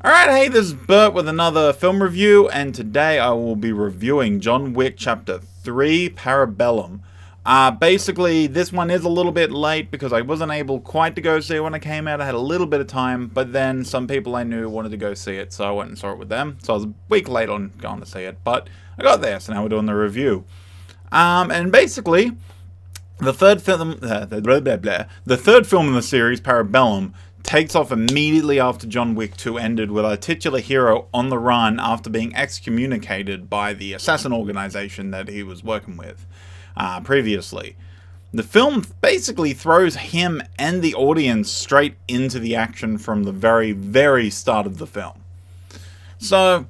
Alright, hey, this is Burt with another film review, and today I will be reviewing John Wick Chapter 3, Parabellum. Basically, this one is a little bit late because I wasn't able quite to go see it when it came out. I had a little bit of time, but then some people I knew wanted to go see it, so I went and saw it with them. So I was a week late on going to see it, but I got there, so now we're doing the review. And basically, the third film in the series, Parabellum, takes off immediately after John Wick 2 ended, with our titular hero on the run after being excommunicated by the assassin organization that he was working with previously. The film basically throws him and the audience straight into the action from the very, very start of the film. So,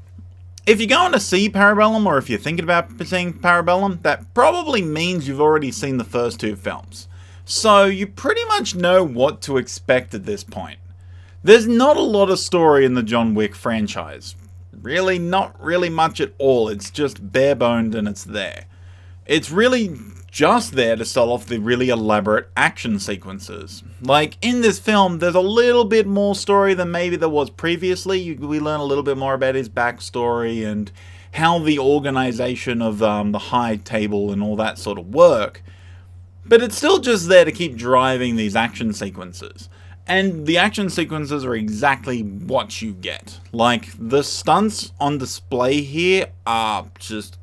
if you're going to see Parabellum, or if you're thinking about seeing Parabellum, that probably means you've already seen the first two films. So you pretty much know what to expect at this point. There's not a lot of story in the John Wick franchise. Really, not really much at all. It's just bare-boned and it's there. It's really just there to sell off the really elaborate action sequences. Like, in this film, there's a little bit more story than maybe there was previously. We learn a little bit more about his backstory and how the organization of the high table and all that sort of work. But it's still just there to keep driving these action sequences. And the action sequences are exactly what you get. Like, the stunts on display here are just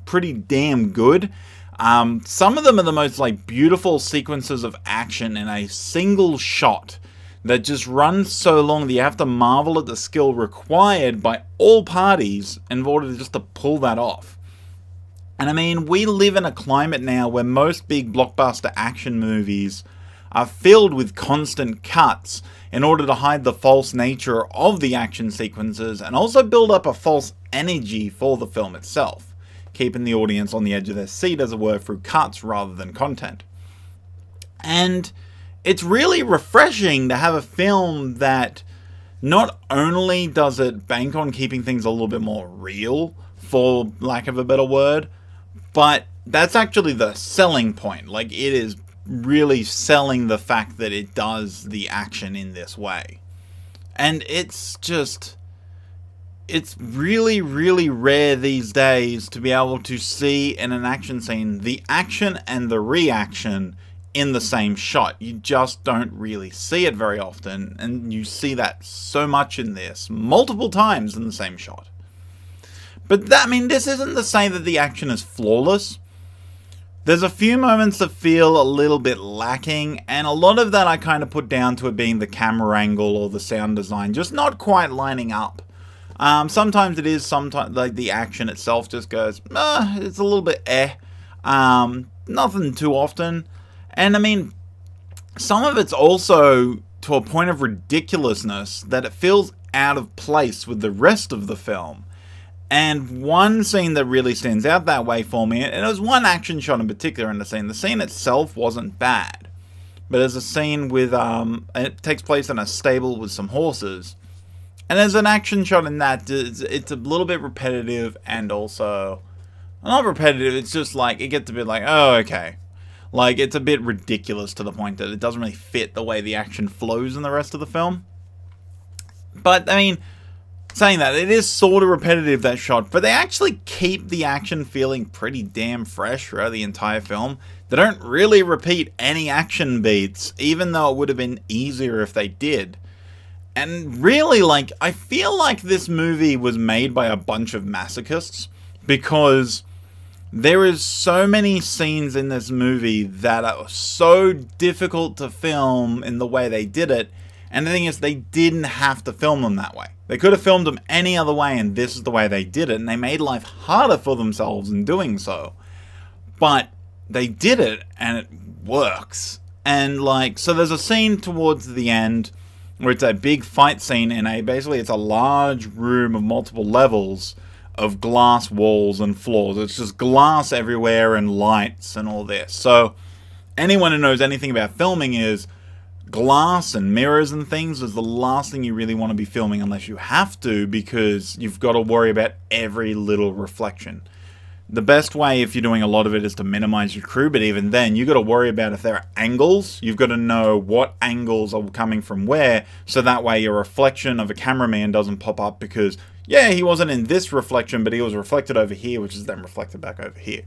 pretty damn good. Some of them are the most beautiful sequences of action in a single shot that just runs so long that you have to marvel at the skill required by all parties in order just to pull that off. And I mean, we live in a climate now where most big blockbuster action movies are filled with constant cuts in order to hide the false nature of the action sequences and also build up a false energy for the film itself, keeping the audience on the edge of their seat, as it were, through cuts rather than content. And it's really refreshing to have a film that not only does it bank on keeping things a little bit more real, for lack of a better word, but that's actually the selling point. Like, it is really selling the fact that it does the action in this way. And it's really, really rare these days to be able to see in an action scene the action and the reaction in the same shot. You just don't really see it very often, and you see that so much in this, multiple times in the same shot. But this isn't to say that the action is flawless. There's a few moments that feel a little bit lacking, and a lot of that I kind of put down to it being the camera angle or the sound design just not quite lining up. Sometimes it is, sometimes the action itself just goes, it's a little bit nothing too often. And some of it's also to a point of ridiculousness that it feels out of place with the rest of the film. And one scene that really stands out that way for me, and it was one action shot in particular in the scene. The scene itself wasn't bad, but there's a scene with, it takes place in a stable with some horses. And there's an action shot in that, it's a little bit repetitive, and also, not repetitive, it's just it gets a bit oh, okay. It's a bit ridiculous to the point that it doesn't really fit the way the action flows in the rest of the film. But, saying that, it is sort of repetitive, that shot, but they actually keep the action feeling pretty damn fresh throughout the entire film. They don't really repeat any action beats, even though it would have been easier if they did. And really, I feel like this movie was made by a bunch of masochists, because there is so many scenes in this movie that are so difficult to film in the way they did it. And the thing is, they didn't have to film them that way. They could have filmed them any other way, and this is the way they did it. And they made life harder for themselves in doing so. But they did it, and it works. And so there's a scene towards the end where it's a big fight scene in basically it's a large room of multiple levels of glass walls and floors. It's just glass everywhere and lights and all this. So anyone who knows anything about filming is glass and mirrors and things is the last thing you really want to be filming unless you have to, because you've got to worry about every little reflection. The best way if you're doing a lot of it is to minimize your crew, but even then, you got to worry about if there are angles. You've got to know what angles are coming from where, so that way your reflection of a cameraman doesn't pop up because, yeah, he wasn't in this reflection, but he was reflected over here, which is then reflected back over here.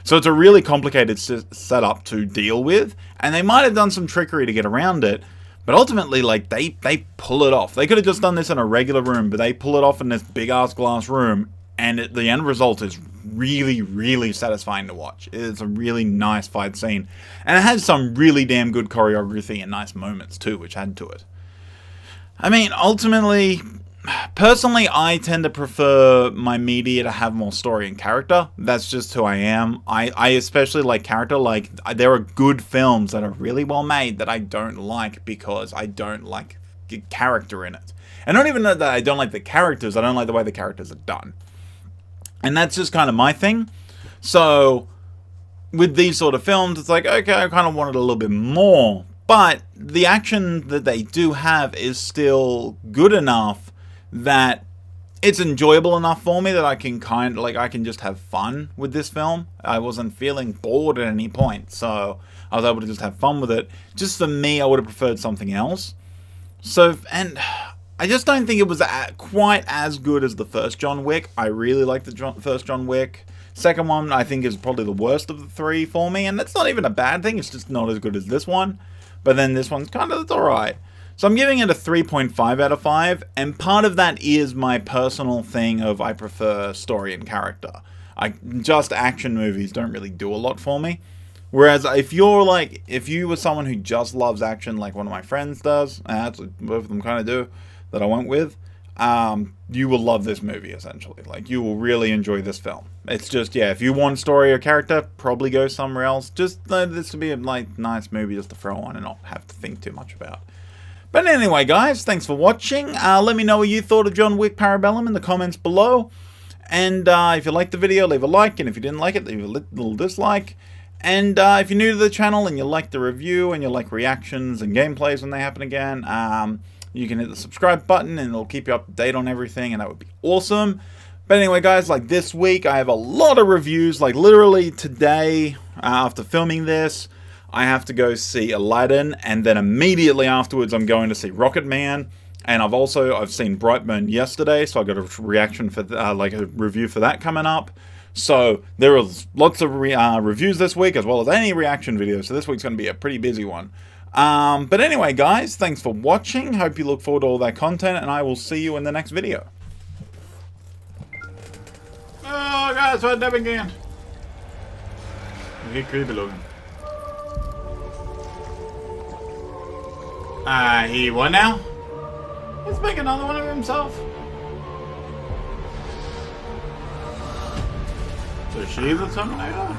So it's a really complicated setup to deal with, and they might have done some trickery to get around it, but ultimately, like, they pull it off. They could have just done this in a regular room, but they pull it off in this big-ass glass room, and the end result is really, really satisfying to watch. It's a really nice fight scene, and it has some really damn good choreography and nice moments, too, which add to it. I mean, ultimately, personally, I tend to prefer my media to have more story and character. That's just who I am. I especially like character. Like, there are good films that are really well made that I don't like because I don't like character in it. And I don't even know that I don't like the characters. I don't like the way the characters are done. And that's just kind of my thing. So, with these sort of films, it's like, okay, I kind of wanted a little bit more. But the action that they do have is still good enough that it's enjoyable enough for me that I can I can just have fun with this film. I wasn't feeling bored at any point, so I was able to just have fun with it. Just for me, I would have preferred something else. So, and I just don't think it was quite as good as the first John Wick. I really like the first John Wick. Second one, I think, is probably the worst of the three for me, and that's not even a bad thing. It's just not as good as this one. But then this one's it's alright. So I'm giving it a 3.5 out of 5, and part of that is my personal thing of I prefer story and character. Just action movies don't really do a lot for me. Whereas if you were someone who just loves action like one of my friends does, and that's what both of them kind of do, that I went with, you will love this movie, essentially. Like, you will really enjoy this film. It's just, yeah, if you want story or character, probably go somewhere else. Just, this would be a nice movie just to throw on and not have to think too much about. But anyway, guys, thanks for watching. Let me know what you thought of John Wick Parabellum in the comments below. And if you liked the video, leave a like. And if you didn't like it, leave a little dislike. And if you're new to the channel and you like the review and you like reactions and gameplays when they happen again, you can hit the subscribe button and it'll keep you up to date on everything, and that would be awesome. But anyway, guys, like this week, I have a lot of reviews. Like literally today, after filming this, I have to go see Aladdin, and then immediately afterwards, I'm going to see Rocket Man. And I've seen Brightburn yesterday, so I got a reaction for like a review for that coming up. So there was lots of reviews this week, as well as any reaction videos. So this week's going to be a pretty busy one. But anyway, guys, thanks for watching. Hope you look forward to all that content, and I will see you in the next video. Oh, guys, what happened again? Helt creepy looking. He what now? Let's make another one of himself. So she's the Terminator?